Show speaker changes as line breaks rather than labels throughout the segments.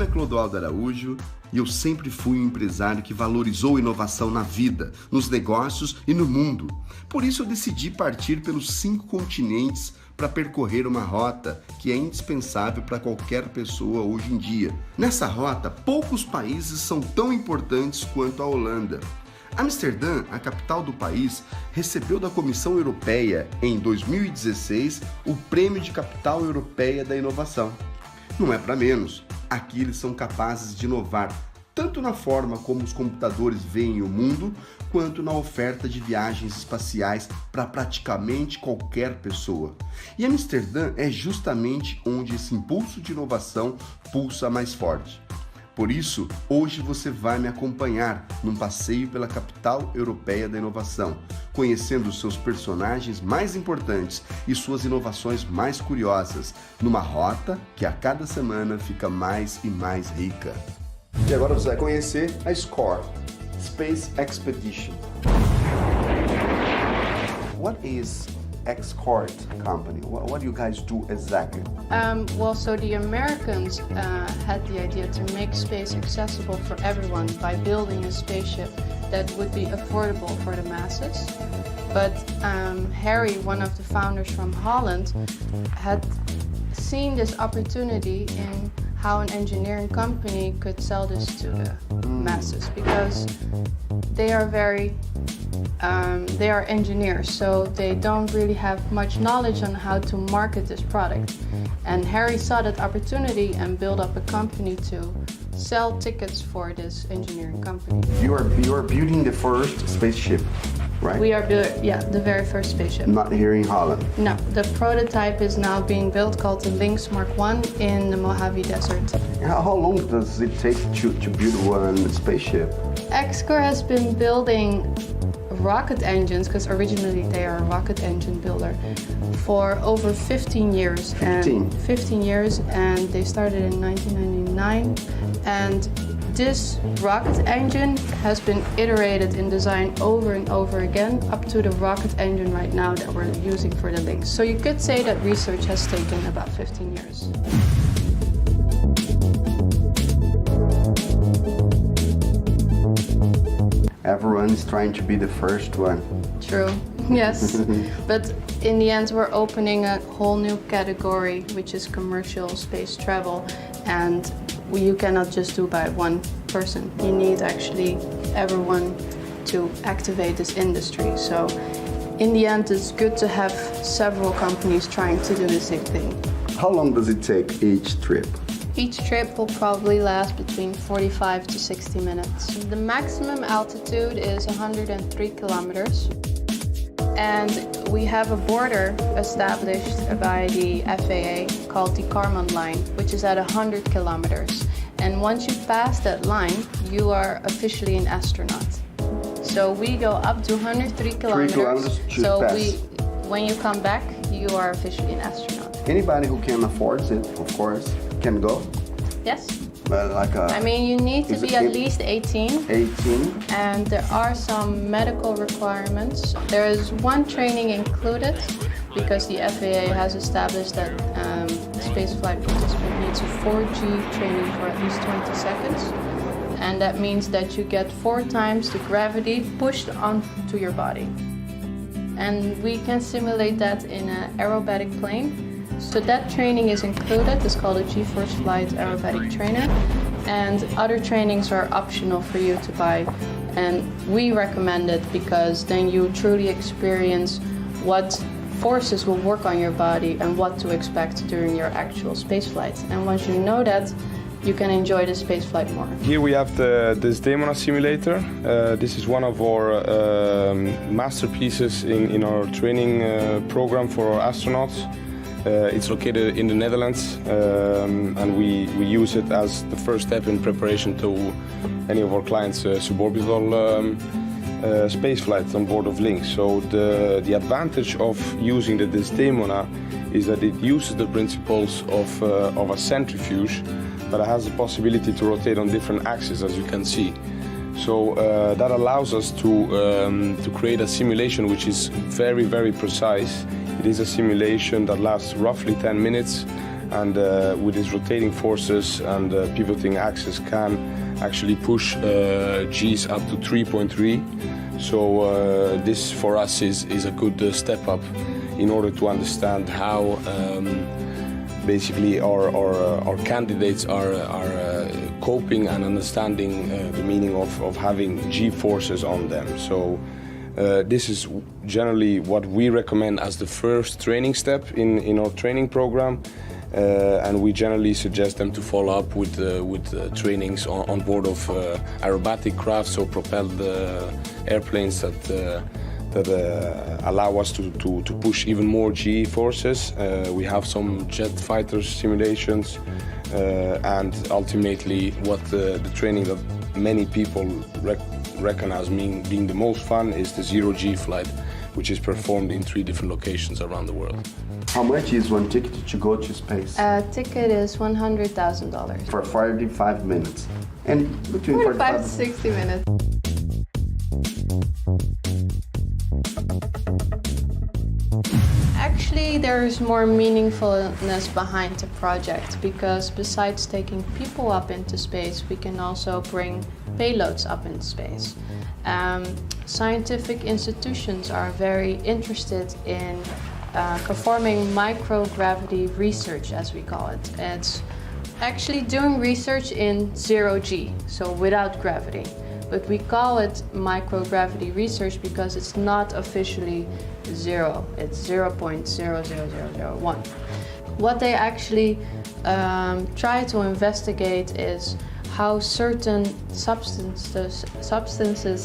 Clodoaldo e eu sempre fui um empresário que valorizou inovação na vida, nos negócios e no mundo. Por isso eu decidi partir pelos 5 continentes para percorrer uma rota que é indispensável para qualquer pessoa hoje em dia. Nessa rota, poucos países são tão importantes quanto a Holanda. Amsterdã, a capital do país, recebeu da Comissão Europeia, em 2016, o Prêmio de Capital Europeia da Inovação. Não é para menos, aqui eles são capazes de inovar, tanto na forma como os computadores veem o mundo, quanto na oferta de viagens espaciais para praticamente qualquer pessoa. E Amsterdã é justamente onde esse impulso de inovação pulsa mais forte. Por isso, hoje você vai me acompanhar num passeio pela capital europeia da inovação, conhecendo os seus personagens mais importantes e suas inovações mais curiosas, numa rota que a cada semana fica mais e mais rica. E agora você vai conhecer a Xcor, Space Expedition. What is Xcor company? What do you guys do exactly?
So the Americans had the idea to make space accessible for everyone by building a spaceship that would be affordable for the masses. But Harry, one of the founders from Holland, had seen this opportunity in how an engineering company could sell this to the masses, because they are engineers, so they don't really have much knowledge on how to market this product. And Harry saw that opportunity and built up a company to sell tickets for this engineering company.
You are building the first spaceship, right?
We are the very first spaceship.
Not here in Holland.
No, the prototype is now being built, called the Lynx Mark I, in the Mojave Desert.
How long does it take to build one spaceship?
Xcor has been building rocket engines, because originally they are a rocket engine builder, for over 15 years. 15 years, and they started in 1999. And this rocket engine has been iterated in design over and over again, up to the rocket engine right now that we're using for the Lynx. So you could say that research has taken about 15 years.
Everyone's trying to be the first one.
True, yes. But in the end, we're opening a whole new category, which is commercial space travel. And you cannot just do by one person. You need actually everyone to activate this industry. So in the end, it's good to have several companies trying to do the same thing.
How long does it take each trip?
Each trip will probably last between 45 to 60 minutes. The maximum altitude is 103 kilometers. And we have a border established by the FAA called the Kármán line, which is at 100 kilometers. And once you pass that line, you are officially an astronaut. So we go up to 103 kilometers.
3 kilometers
so
pass.
when you come back, you are officially an astronaut.
Anybody who can afford it, of course, can go.
Yes.
I
mean, you need to be at least 18.
18.
And there are some medical requirements. There is one training included, because the FAA has established that spaceflight participant needs a 4G training for at least 20 seconds. And that means that you get 4 times the gravity pushed onto your body. And we can simulate that in an aerobatic plane. So that training is included. It's called a G-Force Flight Aerobatic Trainer. And other trainings are optional for you to buy. And we recommend it because then you truly experience what forces will work on your body and what to expect during your actual space flight. And once you know that, you can enjoy the space flight more.
Here we have this Demona simulator. This is one of our masterpieces in our training program for our astronauts. It's located in the Netherlands, and we use it as the first step in preparation to any of our clients' suborbital space flights on board of Lynx. So the advantage of using this Demona is that it uses the principles of a centrifuge, but it has the possibility to rotate on different axes, as you can see. So that allows us to create a simulation which is very, very precise. It is a simulation that lasts roughly 10 minutes, and with its rotating forces and pivoting axis can actually push G's up to 3.3. So this for us is a good step up in order to understand how basically our candidates are coping and understanding the meaning of having G forces on them. So this is generally what we recommend as the first training step in our training program, and we generally suggest them to follow up with trainings on board of aerobatic craft, so propelled airplanes that allow us to push even more G forces. We have some jet fighter simulations, and ultimately what the training that many people reckon as being the most fun is the zero G flight, which is performed in 3 different locations around the world.
How much is one ticket to go to space?
A ticket is $100,000.
For 45 minutes. And between
45 to 60 minutes. Actually, there's more meaningfulness behind the project, because besides taking people up into space, we can also bring payloads up into space. Scientific institutions are very interested in performing microgravity research, as we call it. It's actually doing research in zero G, so without gravity. But we call it microgravity research because it's not officially zero, it's 0.00001. What they actually try to investigate is how certain substances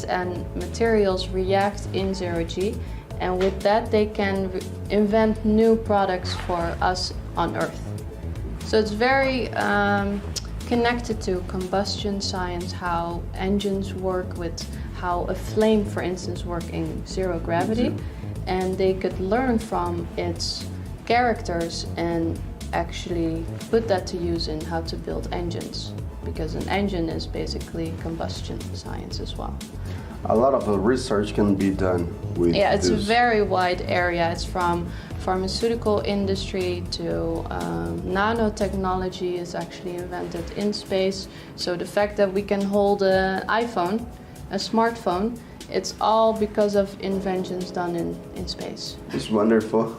and materials react in zero G, and with that they can invent new products for us on Earth. So it's very connected to combustion science, how engines work, with how a flame, for instance, work in zero gravity, and they could learn from its characters and actually put that to use in how to build engines, because an engine is basically combustion science as well.
A lot of research can be done with
it's a very wide area. It's from pharmaceutical industry to nanotechnology is actually invented in space. So the fact that we can hold an iPhone, a smartphone, it's all because of inventions done in space.
It's wonderful.